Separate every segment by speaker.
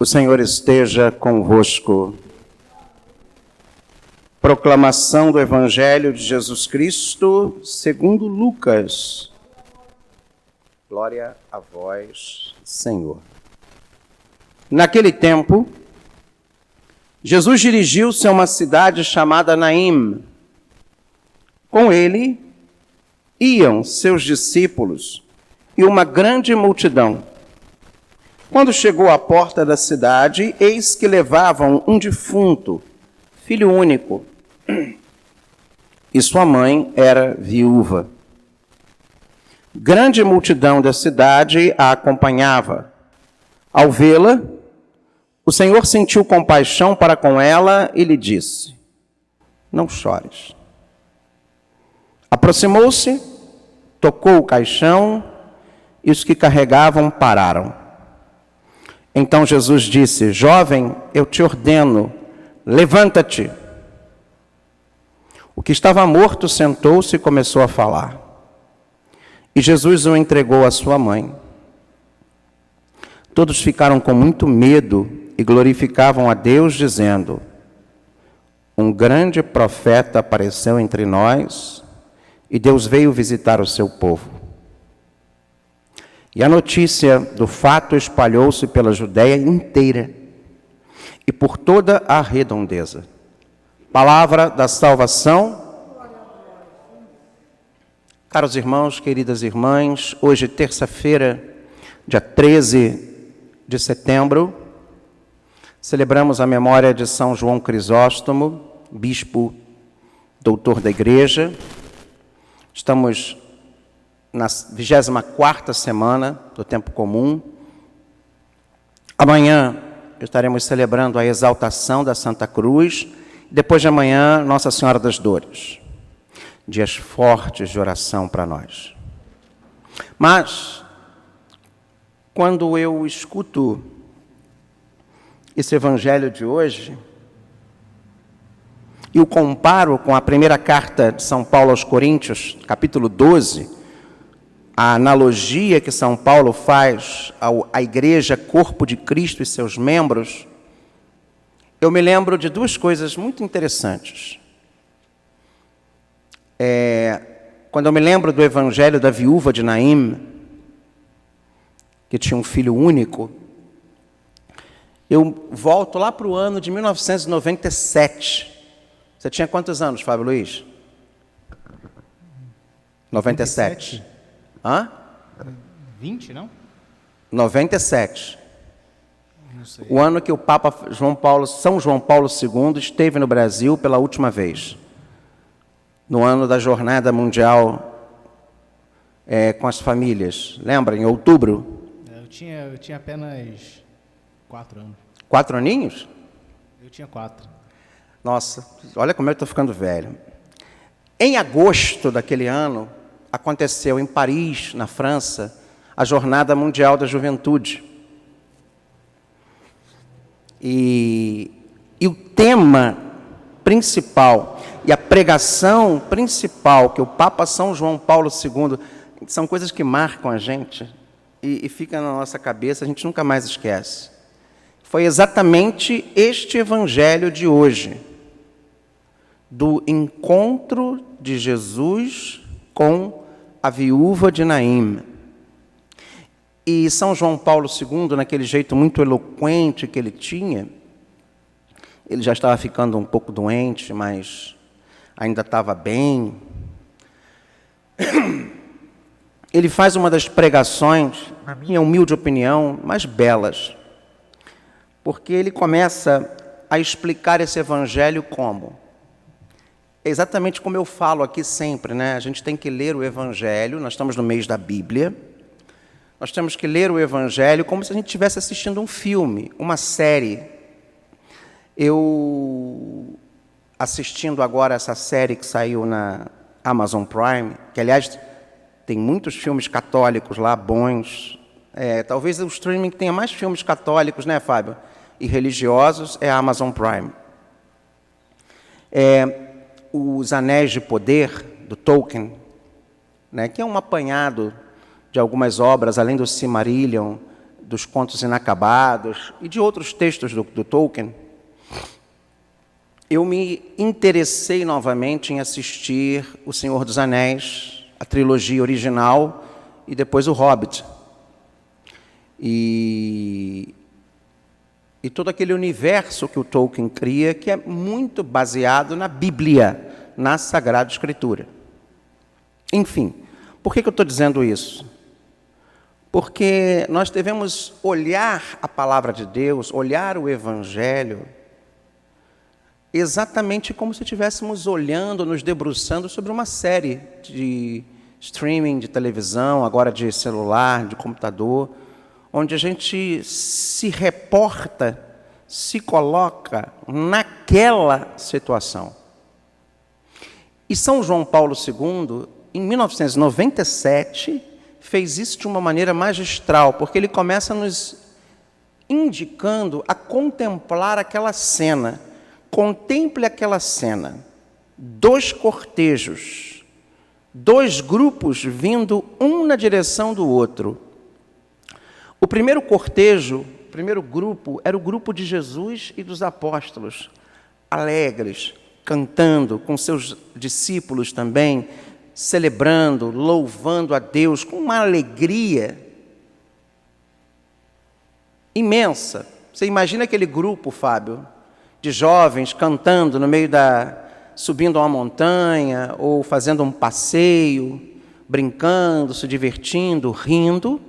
Speaker 1: O Senhor esteja convosco. Proclamação do Evangelho de Jesus Cristo, segundo Lucas. Glória a vós, Senhor. Naquele tempo, Jesus dirigiu-se a uma cidade chamada Naim. Com ele iam seus discípulos e uma grande multidão. Quando chegou à porta da cidade, eis que levavam um defunto, filho único, e sua mãe era viúva. Grande multidão da cidade a acompanhava. Ao vê-la, o Senhor sentiu compaixão para com ela e lhe disse: não chores. Aproximou-se, tocou o caixão e os que carregavam pararam. Então Jesus disse: jovem, eu te ordeno, levanta-te. O que estava morto sentou-se e começou a falar. E Jesus o entregou à sua mãe. Todos ficaram com muito medo e glorificavam a Deus, dizendo: um grande profeta apareceu entre nós e Deus veio visitar o seu povo. E a notícia do fato espalhou-se pela Judéia inteira e por toda a redondeza. Palavra da salvação. Caros irmãos, queridas irmãs, hoje, terça-feira, dia 13 de setembro, celebramos a memória de São João Crisóstomo, bispo, doutor da Igreja. Estamos na 24ª semana do Tempo Comum. Amanhã estaremos celebrando a exaltação da Santa Cruz. Depois de amanhã, Nossa Senhora das Dores. Dias fortes de oração para nós. Mas, quando eu escuto esse Evangelho de hoje e o comparo com a primeira carta de São Paulo aos Coríntios, capítulo 12, a analogia que São Paulo faz à igreja, corpo de Cristo e seus membros, eu me lembro de duas coisas muito interessantes. Quando eu me lembro do evangelho da viúva de Naim, que tinha um filho único, eu volto lá para o ano de 1997. Você tinha quantos anos, Fábio Luiz? 97. Hã?
Speaker 2: 20, não?
Speaker 1: 97.
Speaker 2: Não sei.
Speaker 1: O ano que o Papa São João Paulo II esteve no Brasil pela última vez. No ano da Jornada Mundial com as famílias. Lembra? Em outubro?
Speaker 2: Eu tinha apenas 4 anos.
Speaker 1: 4 aninhos?
Speaker 2: Eu tinha 4.
Speaker 1: Nossa, olha como eu estou ficando velho. Em agosto daquele ano, aconteceu em Paris, na França, a Jornada Mundial da Juventude. E o tema principal e a pregação principal que o Papa São João Paulo II, são coisas que marcam a gente e fica na nossa cabeça, a gente nunca mais esquece. Foi exatamente este evangelho de hoje, do encontro de Jesus com a viúva de Naim. E São João Paulo II, naquele jeito muito eloquente que ele tinha, ele já estava ficando um pouco doente, mas ainda estava bem. Ele faz uma das pregações, na minha humilde opinião, mais belas, porque ele começa a explicar esse evangelho como? Exatamente como eu falo aqui sempre, né? A gente tem que ler o Evangelho, nós estamos no mês da Bíblia, nós temos que ler o Evangelho como se a gente estivesse assistindo um filme, uma série. Eu, assistindo agora essa série que saiu na Amazon Prime, que, aliás, tem muitos filmes católicos lá, bons. Talvez o streaming que tenha mais filmes católicos, né, Fábio? E religiosos, é a Amazon Prime. Os Anéis de Poder, do Tolkien, né, que é um apanhado de algumas obras, além do Silmarillion, dos Contos Inacabados e de outros textos do Tolkien, eu me interessei novamente em assistir O Senhor dos Anéis, a trilogia original, e depois O Hobbit. E todo aquele universo que o Tolkien cria, que é muito baseado na Bíblia, na Sagrada Escritura. Enfim, por que eu estou dizendo isso? Porque nós devemos olhar a palavra de Deus, olhar o Evangelho, exatamente como se estivéssemos olhando, nos debruçando sobre uma série de streaming, de televisão, agora de celular, de computador, onde a gente se reporta, se coloca naquela situação. E São João Paulo II, em 1997, fez isso de uma maneira magistral, porque ele começa nos indicando a contemplar aquela cena. Contemple aquela cena. 2 cortejos, 2 grupos vindo um na direção do outro. O primeiro cortejo, o primeiro grupo, era o grupo de Jesus e dos apóstolos, alegres, cantando com seus discípulos também, celebrando, louvando a Deus com uma alegria imensa. Você imagina aquele grupo, Fábio, de jovens cantando no meio subindo a uma montanha ou fazendo um passeio, brincando, se divertindo, rindo.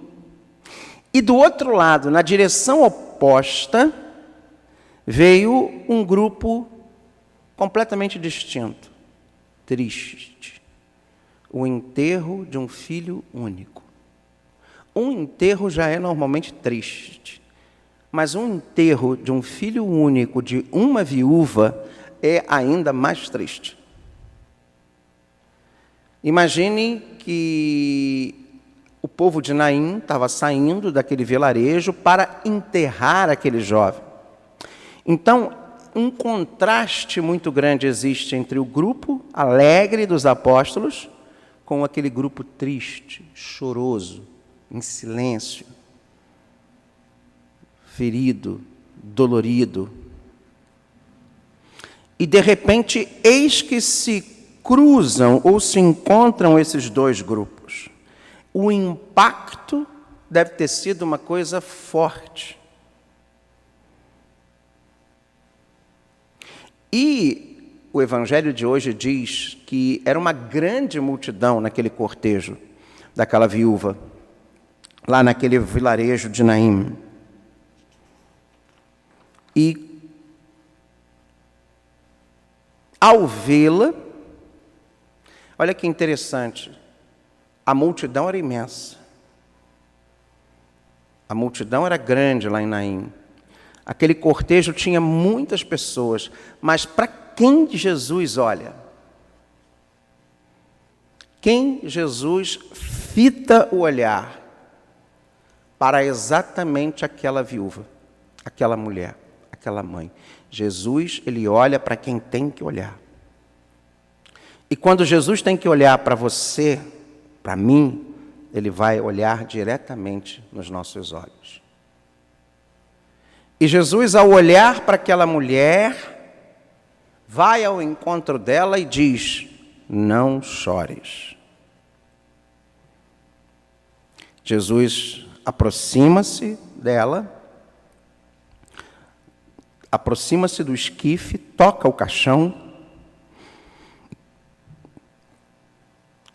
Speaker 1: E do outro lado, na direção oposta, veio um grupo completamente distinto, triste. O enterro de um filho único. Um enterro já é normalmente triste, mas um enterro de um filho único, de uma viúva, é ainda mais triste. Imagine que o povo de Naim estava saindo daquele vilarejo para enterrar aquele jovem. Então, um contraste muito grande existe entre o grupo alegre dos apóstolos com aquele grupo triste, choroso, em silêncio, ferido, dolorido. E, de repente, eis que se cruzam ou se encontram esses 2 grupos. O impacto deve ter sido uma coisa forte. E o Evangelho de hoje diz que era uma grande multidão naquele cortejo daquela viúva, lá naquele vilarejo de Naim. E, ao vê-la, olha que interessante, a multidão era imensa. A multidão era grande lá em Naim. Aquele cortejo tinha muitas pessoas, mas para quem Jesus olha? Quem Jesus fita o olhar? Para exatamente aquela viúva, aquela mulher, aquela mãe. Jesus, ele olha para quem tem que olhar. E quando Jesus tem que olhar para você, para mim, ele vai olhar diretamente nos nossos olhos. E Jesus, ao olhar para aquela mulher, vai ao encontro dela e diz: não chores. Jesus aproxima-se dela, aproxima-se do esquife, toca o caixão.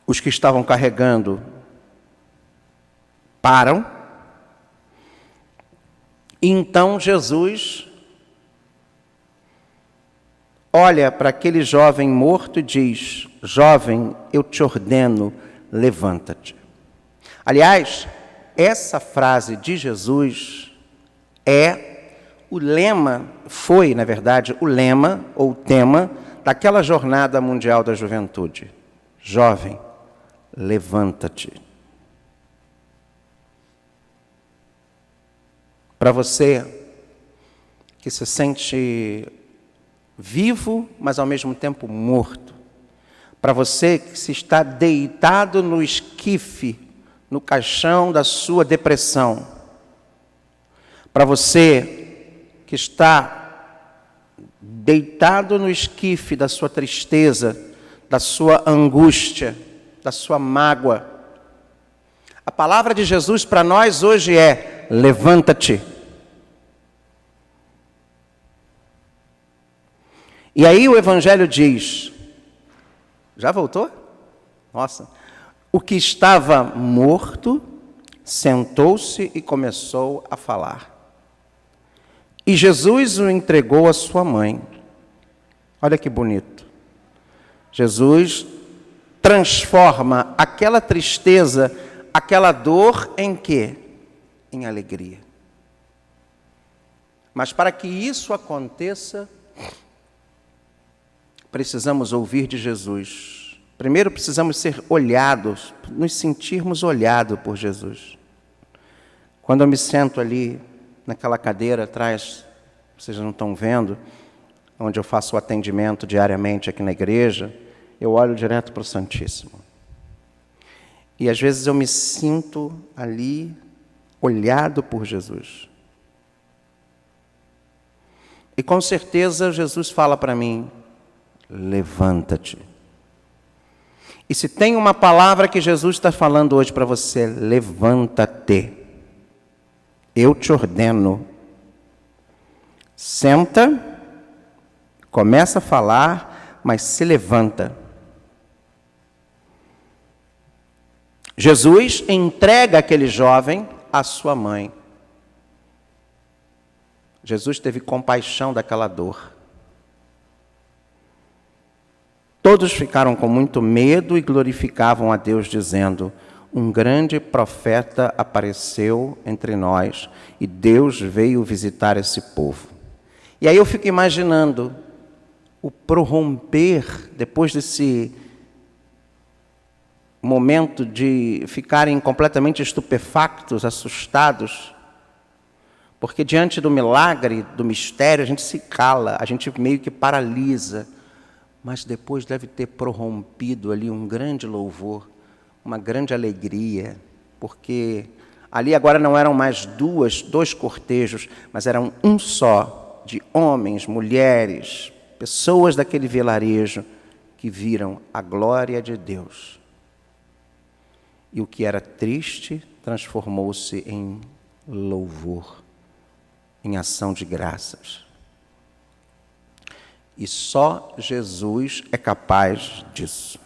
Speaker 1: Os que estavam carregando param. E então Jesus olha para aquele jovem morto e diz: jovem, eu te ordeno, levanta-te. Aliás, essa frase de Jesus foi, na verdade, o lema ou o tema daquela Jornada Mundial da Juventude. Jovem, levanta-te. Para você que se sente vivo, mas ao mesmo tempo morto. Para você que se está deitado no esquife, no caixão da sua depressão. para você que está deitado no esquife da sua tristeza, da sua angústia, da sua mágoa. A palavra de Jesus para nós hoje é: levanta-te. E aí o Evangelho diz, já voltou? Nossa. O que estava morto sentou-se e começou a falar. E Jesus o entregou à sua mãe. Olha que bonito. Jesus transforma aquela tristeza, aquela dor em quê? Em alegria. Mas para que isso aconteça, precisamos ouvir de Jesus. Primeiro precisamos ser olhados, nos sentirmos olhados por Jesus. Quando eu me sento ali, naquela cadeira atrás, vocês não estão vendo, onde eu faço o atendimento diariamente aqui na igreja, eu olho direto para o Santíssimo. E às vezes eu me sinto ali, olhado por Jesus. E com certeza Jesus fala para mim: levanta-te. E se tem uma palavra que Jesus está falando hoje para você, levanta-te. Eu te ordeno. Senta, começa a falar, mas se levanta. Jesus entrega aquele jovem à sua mãe. Jesus teve compaixão daquela dor. Todos ficaram com muito medo e glorificavam a Deus, dizendo: um grande profeta apareceu entre nós e Deus veio visitar esse povo. E aí eu fico imaginando o prorromper, depois desse momento de ficarem completamente estupefactos, assustados, porque diante do milagre, do mistério, a gente se cala, a gente meio que paralisa, mas depois deve ter prorrompido ali um grande louvor, uma grande alegria, porque ali agora não eram mais dois cortejos, mas eram um só, de homens, mulheres, pessoas daquele vilarejo que viram a glória de Deus. E o que era triste transformou-se em louvor, em ação de graças. E só Jesus é capaz disso.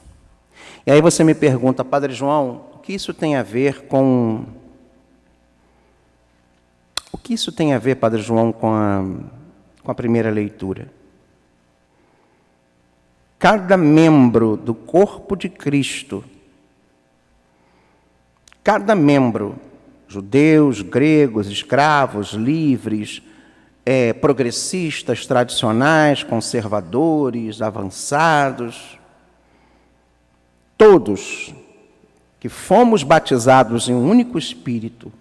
Speaker 1: E aí você me pergunta: Padre João, o que isso tem a ver com... O que isso tem a ver, Padre João, com a primeira leitura? Cada membro do corpo de Cristo, cada membro, judeus, gregos, escravos, livres, progressistas, tradicionais, conservadores, avançados, todos que fomos batizados em um único Espírito,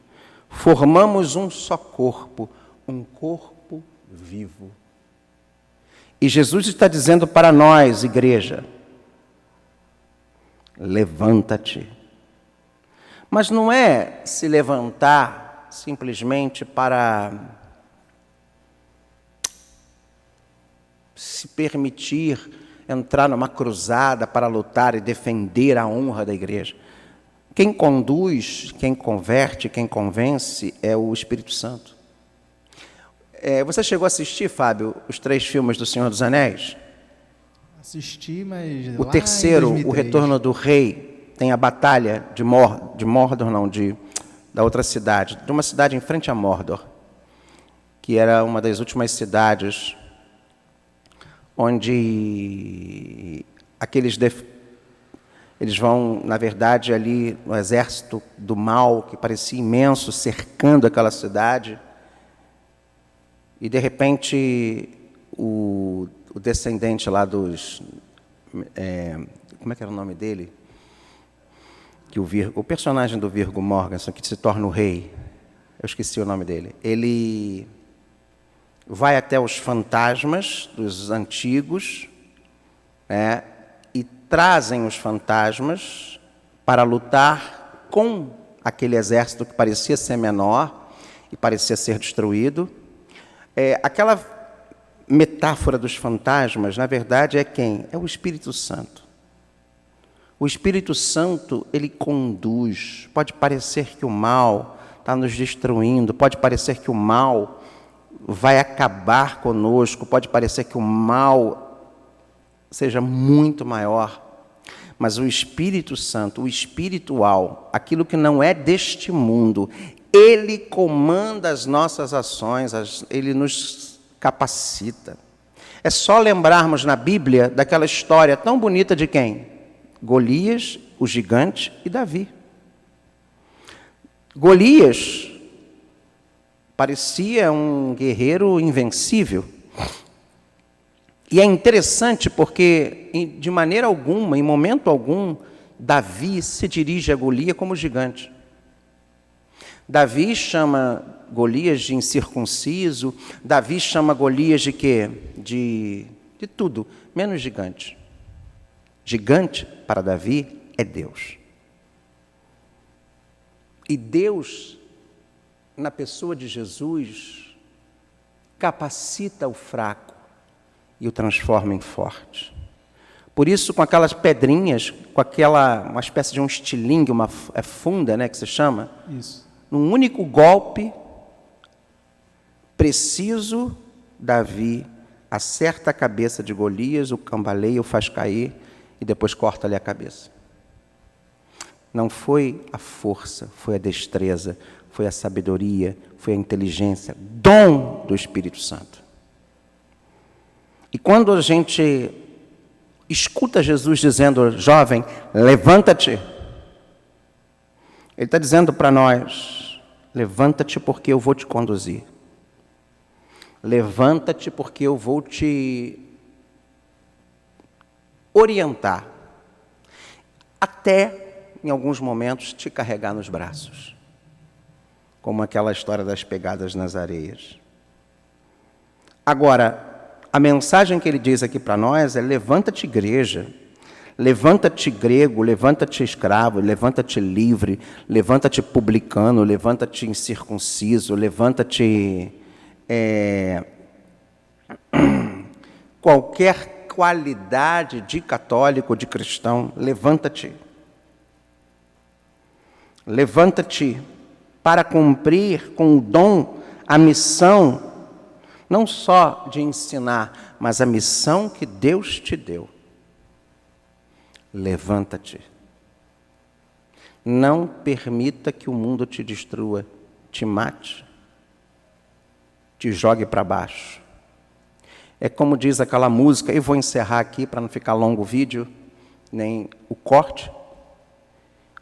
Speaker 1: formamos um só corpo, um corpo vivo. E Jesus está dizendo para nós, igreja: levanta-te. Mas não é se levantar simplesmente para se permitir entrar numa cruzada para lutar e defender a honra da igreja. Quem conduz, quem converte, quem convence é o Espírito Santo. Você chegou a assistir, Fábio, os 3 filmes do Senhor dos Anéis?
Speaker 2: Assisti, mas
Speaker 1: o terceiro, O Retorno do Rei, tem a batalha de Mordor, não, da outra cidade, de uma cidade em frente a Mordor, que era uma das últimas cidades onde eles vão, na verdade, ali no exército do mal, que parecia imenso, cercando aquela cidade, e de repente o descendente lá dos... como é que era o nome dele? Que o personagem do Viggo Mortensen, que se torna o rei, eu esqueci o nome dele, ele vai até os fantasmas dos antigos, né, e trazem os fantasmas para lutar com aquele exército que parecia ser menor, e parecia ser destruído. Aquela metáfora dos fantasmas, na verdade, é quem? É o Espírito Santo. O Espírito Santo, ele conduz. Pode parecer que o mal está nos destruindo, pode parecer que o mal vai acabar conosco, pode parecer que o mal seja muito maior, mas o Espírito Santo, o espiritual, aquilo que não é deste mundo, ele comanda as nossas ações, ele nos capacita. É só lembrarmos na Bíblia daquela história tão bonita de quem? Golias, o gigante, e Davi. Golias parecia um guerreiro invencível. E é interessante porque, de maneira alguma, em momento algum, Davi se dirige a Golias como gigante. Davi chama Golias de incircunciso, Davi chama Golias de quê? De tudo, menos gigante. Gigante, para Davi, é Deus. E Deus, na pessoa de Jesus, capacita o fraco e o transforma em forte. Por isso, com aquelas pedrinhas, com uma espécie de um estilingue, uma funda, né, que se chama,
Speaker 2: Isso.
Speaker 1: num único golpe preciso, Davi acerta a cabeça de Golias, o cambaleia, o faz cair e depois corta-lhe a cabeça. Não foi a força, foi a destreza, foi a sabedoria, foi a inteligência, dom do Espírito Santo. E quando a gente escuta Jesus dizendo, jovem, levanta-te, ele está dizendo para nós, levanta-te porque eu vou te conduzir. Levanta-te porque eu vou te orientar. Até, em alguns momentos, te carregar nos braços. Como aquela história das pegadas nas areias. Agora, a mensagem que ele diz aqui para nós é, levanta-te igreja. Levanta-te grego, levanta-te escravo, levanta-te livre, levanta-te publicano, levanta-te incircunciso, levanta-te qualquer qualidade de católico, de cristão, levanta-te. Levanta-te para cumprir com o dom, a missão, não só de ensinar, mas a missão que Deus te deu. Levanta-te. Não permita que o mundo te destrua, te mate, te jogue para baixo. É como diz aquela música, eu vou encerrar aqui para não ficar longo o vídeo, nem o corte.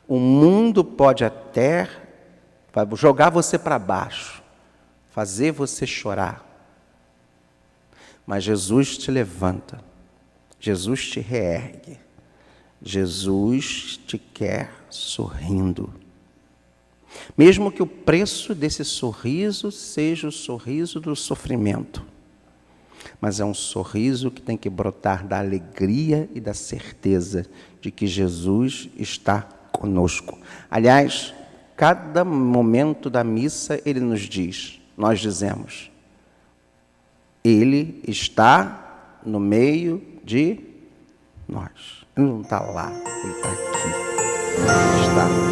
Speaker 1: O mundo pode até jogar você para baixo, fazer você chorar, mas Jesus te levanta, Jesus te reergue, Jesus te quer sorrindo. Mesmo que o preço desse sorriso seja o sorriso do sofrimento, mas é um sorriso que tem que brotar da alegria e da certeza de que Jesus está conosco. Aliás, cada momento da missa ele nos diz, nós dizemos, ele está no meio de nós. Ele não está lá, ele está aqui. Ele está